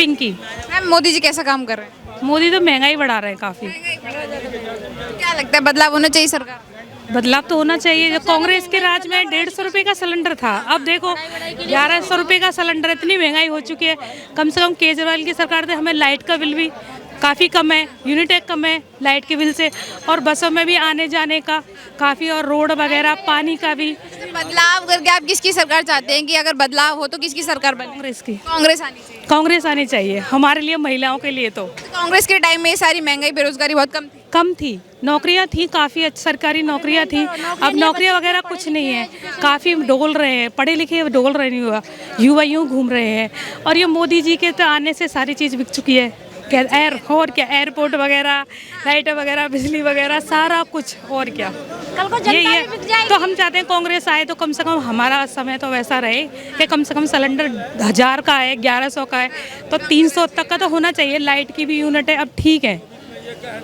Pinky. Ma'am Modi ji कैसा काम कर रहे हैं? मोदी तो महंगाई बढ़ा रहे हैं काफ़ी। क्या लगता है बदलाव होना चाहिए सरकार? बदलाव तो होना चाहिए। जो कांग्रेस के राज में 150 रुपये का सिलेंडर था, अब देखो 1100 रुपये का सिलेंडर। इतनी महंगाई हो चुकी है। कम से कम केजरीवाल की सरकार ने हमें लाइट का बिल भी काफ़ी कम है, यूनिटेक कम है लाइट के बिल से, और बसों में भी आने जाने का काफ़ी, और रोड वगैरह पानी का भी। बदलाव करके आप किसकी सरकार चाहते हैं कि अगर बदलाव हो तो किसकी सरकार बने? कांग्रेस की। कांग्रेस आनी चाहिए। कांग्रेस आनी चाहिए हमारे लिए, महिलाओं के लिए तो। कांग्रेस के टाइम में ये सारी महंगाई बेरोजगारी बहुत कम थी। नौकरियां थी काफ़ी अच्छी, सरकारी नौकरियां थी। अब नौकरियां वगैरह कुछ नहीं है, काफ़ी डोल रहे हैं, पढ़े लिखे डोल रहे नहीं हुआ, युवा यूँ घूम रहे हैं। और ये मोदी जी के तो आने से सारी चीज़ बिक चुकी है। क्या एयरपोर्ट वगैरह, लाइट वगैरह, बिजली वगैरह, सारा कुछ। और क्या कल को ये जनता भी बिक जाएगी। तो हम चाहते हैं कांग्रेस आए तो कम से कम हमारा समय तो वैसा रहे कि कम से कम सिलेंडर 1000 का है, 1100 का है, तो 300 तक का तो होना चाहिए। लाइट की भी यूनिट है, अब ठीक है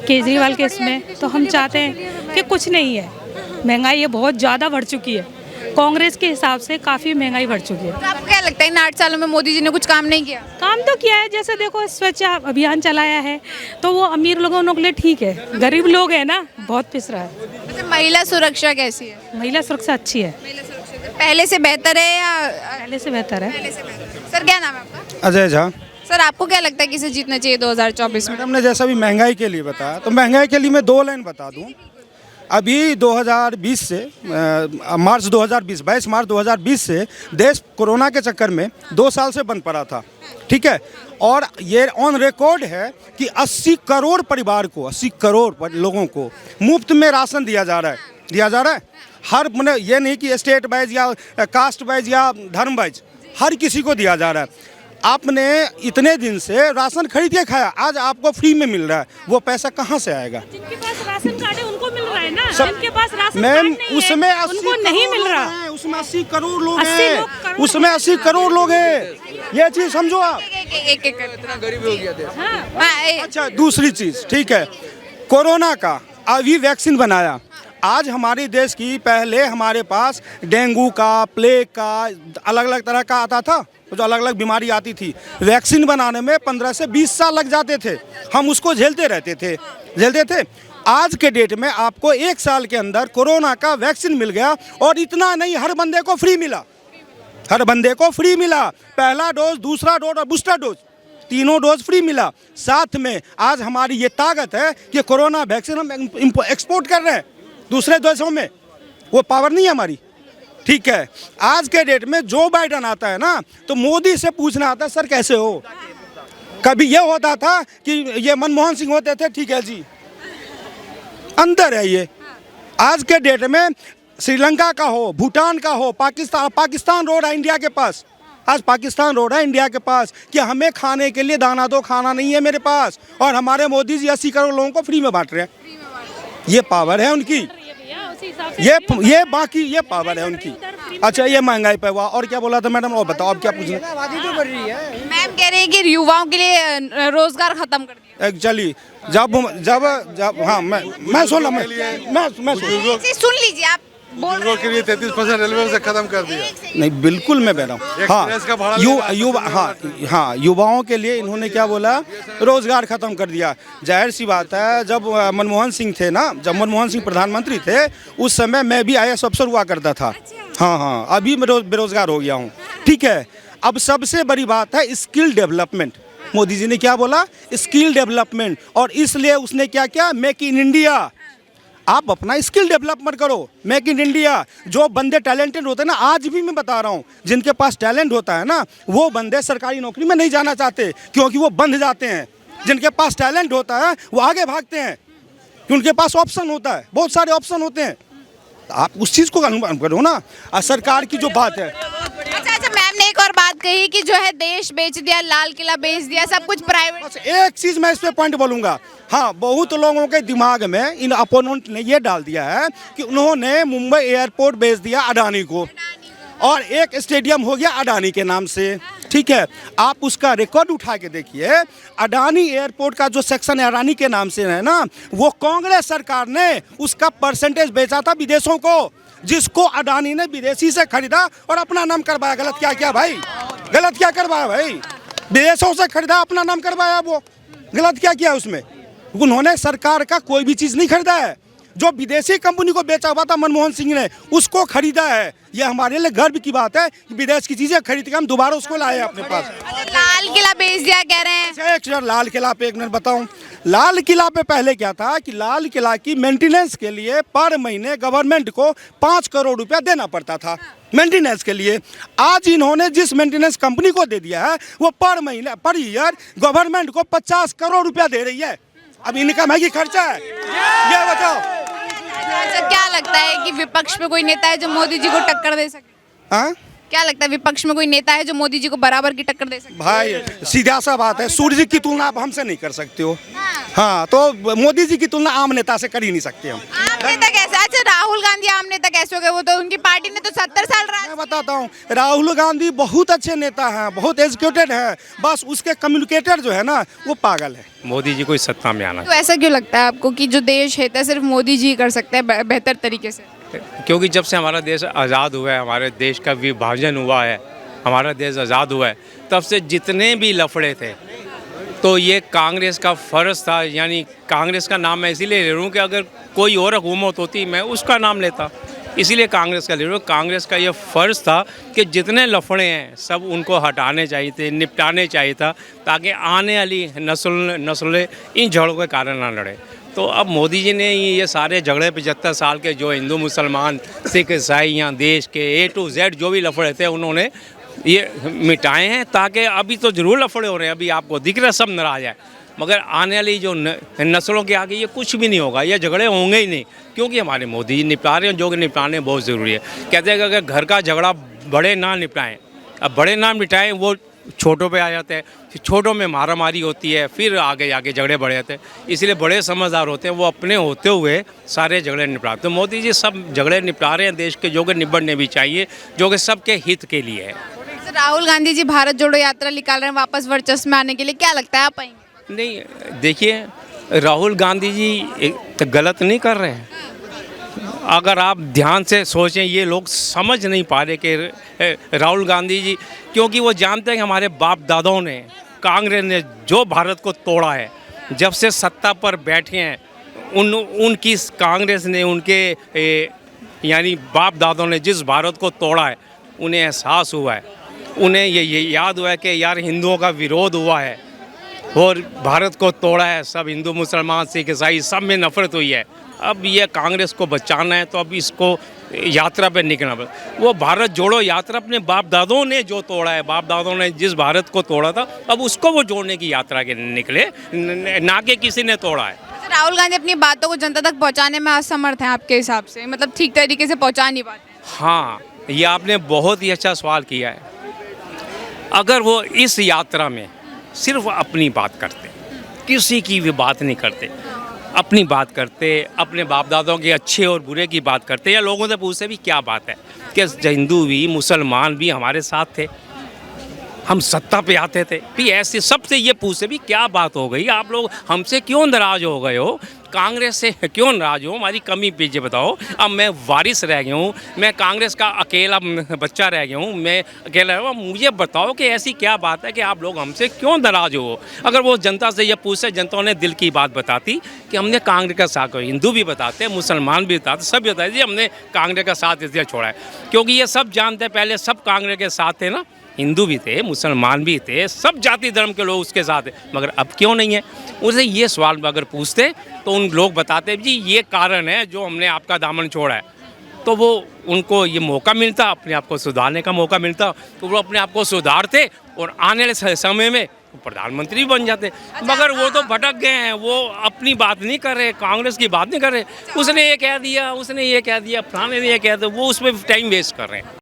केजरीवाल के इसमें। तो हम चाहते हैं कि कुछ नहीं है, महंगाई ये बहुत ज़्यादा बढ़ चुकी है, कांग्रेस के हिसाब से काफ़ी महंगाई बढ़ चुकी है। तो आपको क्या लगता है इन 8 सालों में मोदी जी ने कुछ काम नहीं किया? काम तो किया है, जैसे देखो स्वच्छ अभियान चलाया है, तो वो अमीर लोगों के लिए ठीक है, गरीब लोग हैं ना, बहुत पिस रहा है। अच्छा, महिला सुरक्षा कैसी है? महिला सुरक्षा अच्छी है, पहले से बेहतर है या पहले से बेहतर है। पहले से बेहतर? सर क्या नाम है आपका? अजय झा। सर आपको क्या लगता है किसे जीतना चाहिए 2024 में? मैडम ने जैसा भी महंगाई के लिए बताया, तो महंगाई के लिए मैं 2 लाइन बता दूं। अभी 2020 से मार्च 2020 22 मार्च 2020 से देश कोरोना के चक्कर में 2 साल से बंद पड़ा था, ठीक है। और ये ऑन रिकॉर्ड है कि 80 करोड़ परिवार को, 80 करोड़ लोगों को मुफ्त में राशन दिया जा रहा है। हर मतलब ये नहीं कि स्टेट वाइज या कास्ट वाइज या धर्म वाइज, हर किसी को दिया जा रहा है। आपने इतने दिन से राशन खरीद के खाया, आज आपको फ्री में मिल रहा है, वो पैसा कहाँ से आएगा? जिनके पास राशन कार्ड है उनको मिल रहा है ना, सब- जिनके पास राशन मैम कार्ड नहीं उसमें है उनको नहीं मिल रहा। उसमें 80 करोड़ लोग 80 हैं, लोग उसमें 80 करोड़ लोग हैं, ये चीज समझो आप। एक इतना गरीब हो गया था। अच्छा दूसरी चीज, ठीक है, कोरोना का अभी वैक्सीन बनाया। आज हमारे देश की, पहले हमारे पास डेंगू का, प्लेग का, अलग अलग तरह का आता था, जो अलग अलग बीमारी आती थी। वैक्सीन बनाने में 15 से 20 साल लग जाते थे, हम उसको झेलते थे। आज के डेट में आपको 1 साल के अंदर कोरोना का वैक्सीन मिल गया, और इतना नहीं, हर बंदे को फ्री मिला। पहला डोज, दूसरा डोज और बूस्टर डोज, तीनों डोज फ्री मिला। साथ में आज हमारी ये ताकत है कि कोरोना वैक्सीन हम एक्सपोर्ट कर रहे हैं दूसरे देशों में, वो पावर नहीं है हमारी, ठीक है। आज के डेट में जो बाइडन आता है ना, तो मोदी से पूछना आता है, सर कैसे हो? कभी ये होता था कि ये मनमोहन सिंह होते थे, ठीक है जी, अंदर है ये। आज के डेट में श्रीलंका का हो, भूटान का हो, पाकिस्तान रोड है इंडिया के पास। आज पाकिस्तान रोड है इंडिया के पास कि हमें खाने के लिए दाना दो, खाना नहीं है मेरे पास, और हमारे मोदी जी 80 करोड़ लोगों को फ्री में बांट रहे हैं। ये पावर है उनकी, ये बाकी ये पावर है उनकी। अच्छा, ये महंगाई पे हुआ, और क्या बोला था मैडम, और बताओ आप क्या पूछ रहे? मैम कह रही है कि युवाओं के लिए रोजगार खत्म कर दिया। एक्चुअली जब हाँ, मैं सुन सुन लीजिए आप बुजुर्गों के लिए 33% रेलवे से खत्म कर दिया। नहीं, बिल्कुल मैं कह रहा हूँ। हाँ, युवाओं के लिए इन्होंने क्या बोला, रोजगार खत्म कर दिया। जाहिर सी बात है, जब मनमोहन सिंह थे ना, जब मनमोहन सिंह प्रधानमंत्री थे, उस समय मैं भी IAS अफसर हुआ करता था। हाँ, अभी मैं बेरोजगार हो गया हूँ, ठीक है। अब सबसे बड़ी बात है स्किल डेवलपमेंट। मोदी जी ने क्या बोला, स्किल डेवलपमेंट, और इसलिए उसने क्या किया, मेक इन इंडिया। आप अपना स्किल डेवलपमेंट करो, मेक इन इंडिया। जो बंदे टैलेंटेड होते हैं ना, आज भी मैं बता रहा हूँ, जिनके पास टैलेंट होता है ना, वो बंदे सरकारी नौकरी में नहीं जाना चाहते, क्योंकि वो बंध जाते हैं। जिनके पास टैलेंट होता है वो आगे भागते हैं, उनके पास ऑप्शन होता है, बहुत सारे ऑप्शन होते हैं। आप उस चीज़ को अनुमान करो ना, सरकार की जो बात है। अच्छा, मैम ने एक और बात कही कि जो है देश बेच दिया, लाल किला बेच दिया, सब कुछ प्राइवेट। बस एक चीज़ मैं इस पे पॉइंट बोलूँगा। हाँ, बहुत लोगों के दिमाग में इन अपोनेंट ने ये डाल दिया है कि उन्होंने मुंबई एयरपोर्ट बेच दिया अडानी को, और एक स्टेडियम हो गया अडानी के नाम से, ठीक है। आप उसका रिकॉर्ड उठा के देखिए, अडानी एयरपोर्ट का जो सेक्शन अडानी के नाम से है ना, वो कांग्रेस सरकार ने उसका परसेंटेज बेचा था विदेशों को, जिसको अडानी ने विदेशी से खरीदा और अपना नाम करवाया। गलत क्या भाई, गलत क्या करवाया भाई? विदेशों से खरीदा, अपना नाम करवाया। वो गलत क्या किया उसमें? उन्होंने सरकार का कोई भी चीज़ नहीं खरीदा है। जो विदेशी कंपनी को बेचा हुआ था मनमोहन सिंह ने, उसको खरीदा है। ये हमारे लिए गर्व की बात है कि विदेश की चीज़ें खरीद के हम दोबारा उसको लाए अपने पास। अच्छा, लाल किला बेच दिया कह रहे हैं। एक यार लाल किला पे एक मिनट बताऊं। लाल किला पे पहले क्या था कि लाल किला की मेंटेनेंस के लिए पर महीने गवर्नमेंट को 5 करोड़ रुपया देना पड़ता था मेंटेनेंस के लिए। आज इन्होंने जिस मेंटेनेंस कंपनी को दे दिया है वो पर महीने पर ईयर गवर्नमेंट को 50 करोड़ रुपया दे रही है। अब इनकम है कि खर्चा है, ये बताओ। अच्छा, क्या लगता है कि विपक्ष में कोई नेता है जो मोदी जी को टक्कर दे सके? हाँ क्या लगता है विपक्ष में कोई नेता है जो मोदी जी को बराबर की टक्कर दे सके? भाई सीधा सा बात है, सूर्य जी की तुलना आप हमसे नहीं कर सकते हो। हाँ, तो मोदी जी की तुलना आम नेता से कर ही नहीं सकते हम। आम नेता कैसे? अच्छा, राहुल गांधी आम नेता कैसे हो गए? वो तो उनकी पार्टी ने तो 70 साल मैं बताता हूँ, राहुल गांधी बहुत अच्छे नेता हैं, बहुत एजुकेटेड हैं, बस उसके कम्युनिकेटर जो है ना वो पागल है। मोदी जी को इस सत्ता में आना, तो ऐसा क्यों लगता है आपको कि जो देश हित है सिर्फ मोदी जी कर सकते हैं बेहतर तरीके से? क्योंकि जब से हमारा देश आज़ाद हुआ है, हमारे देश का विभाजन हुआ है, हमारा देश आज़ाद हुआ है, तब से जितने भी लफड़े थे तो ये कांग्रेस का फ़र्ज़ था। यानी कांग्रेस का नाम मैं इसीलिए ले रहा हूँ कि अगर कोई और हुकूमत होती मैं उसका नाम लेता, इसीलिए कांग्रेस का ले रहा हूँ। कांग्रेस का ये फ़र्ज़ था कि जितने लफड़े हैं सब उनको हटाने चाहिए थे, निपटाने चाहिए था, ताकि आने वाली नस्लें इन झगड़ों के कारण ना लड़े। तो अब मोदी जी ने ये सारे झगड़े 75 साल के जो हिंदू मुसलमान सिख ईसाई यहाँ देश के A to Z जो भी लफड़े थे उन्होंने ये मिटाए हैं, ताकि अभी तो ज़रूर लफड़े हो रहे हैं, अभी आपको दिख रहा है सब नाराज़ है, मगर आने वाली जो नस्लों के आगे ये कुछ भी नहीं होगा, ये झगड़े होंगे ही नहीं, क्योंकि हमारे मोदी जी निपटा रहे हैं जो कि निपटाने बहुत ज़रूरी है। कहते हैं कि अगर घर का झगड़ा बड़े ना निपटाएं, अब बड़े ना निपटाएं वो छोटों पे आ जाते हैं, फिर छोटों में मारामारी होती है, फिर आगे आगे झगड़े बढ़ जाते हैं। इसलिए बड़े समझदार होते हैं, वो अपने होते हुए सारे झगड़े निपटाते। तो मोदी जी सब झगड़े निपटा रहे हैं देश के, जो कि निपटने भी चाहिए, जो कि सबके हित के लिए है। राहुल गांधी जी भारत जोड़ो यात्रा निकाल रहे हैं वापस वर्चस्व में आने के लिए, क्या लगता है आप आएंगे? नहीं, देखिए राहुल गांधी जी तो गलत नहीं कर रहे हैं। अगर आप ध्यान से सोचें, ये लोग समझ नहीं पा रहे कि राहुल गांधी जी, क्योंकि वो जानते हैं कि हमारे बाप दादाओं ने, कांग्रेस ने जो भारत को तोड़ा है, जब से सत्ता पर बैठे हैं उनकी कांग्रेस ने, उनके यानी बाप दादाओं ने जिस भारत को तोड़ा है, उन्हें एहसास हुआ है, उन्हें ये याद हुआ है कि यार हिंदुओं का विरोध हुआ है और भारत को तोड़ा है, सब हिंदू मुसलमान सिख ईसाई सब में नफरत हुई है। अब ये कांग्रेस को बचाना है तो अब इसको यात्रा पे निकलना पड़ेगा। वो भारत जोड़ो यात्रा अपने बाप दादों ने जो तोड़ा है, बाप दादों ने जिस भारत को तोड़ा था, अब उसको वो जोड़ने की यात्रा के निकले, ना कि किसी ने तोड़ा है। राहुल गांधी अपनी बातों को जनता तक पहुंचाने में असमर्थ हैं आपके हिसाब से, मतलब ठीक तरीके से पहुंचा नहीं पाते? हाँ, ये आपने बहुत ही अच्छा सवाल किया है। अगर वो इस यात्रा में सिर्फ अपनी बात करते, किसी की भी बात नहीं करते, अपनी बात करते, अपने बाप दादाओं के अच्छे और बुरे की बात करते, या लोगों से पूछते भी क्या बात है कि हिंदू भी मुसलमान भी हमारे साथ थे, हम सत्ता पे आते थे, भी ऐसे सबसे ये पूछते भी क्या बात हो गई, आप लोग हमसे क्यों नाराज़ हो गए हो, कांग्रेस से क्यों नाराज़ हो, हमारी कमी पीछे बताओ। अब मैं वारिस रह गया हूँ, मैं कांग्रेस का अकेला बच्चा रह गया हूँ, मैं अकेला हूँ, मुझे बताओ कि ऐसी क्या बात है कि आप लोग हमसे क्यों नाराज़ हो। अगर वो जनता से ये पूछते, जनता ने दिल की बात बताती कि हमने कांग्रेस का साथ, हिंदू भी बताते, मुसलमान भी बताते, सब बताते जी हमने कांग्रेस का साथ इसलिए छोड़ा है, क्योंकि ये सब जानते हैं पहले सब कांग्रेस के साथ थे ना, हिंदू भी थे, मुसलमान भी थे, सब जाति धर्म के लोग उसके साथ हैं, मगर अब क्यों नहीं है। उसे ये सवाल अगर पूछते तो उन लोग बताते जी ये कारण है जो हमने आपका दामन छोड़ा है, तो वो उनको ये मौका मिलता, अपने आप को सुधारने का मौका मिलता, तो वो अपने आप को सुधारते और आने वाले समय में प्रधानमंत्री भी बन जाते। मगर वो तो भटक गए हैं, वो अपनी बात नहीं कर रहे, कांग्रेस की बात नहीं कर रहे, उसने ये कह दिया, उसने ये कह दिया, फलाने ने ये कह दिया, वो उसमें टाइम वेस्ट कर रहे हैं।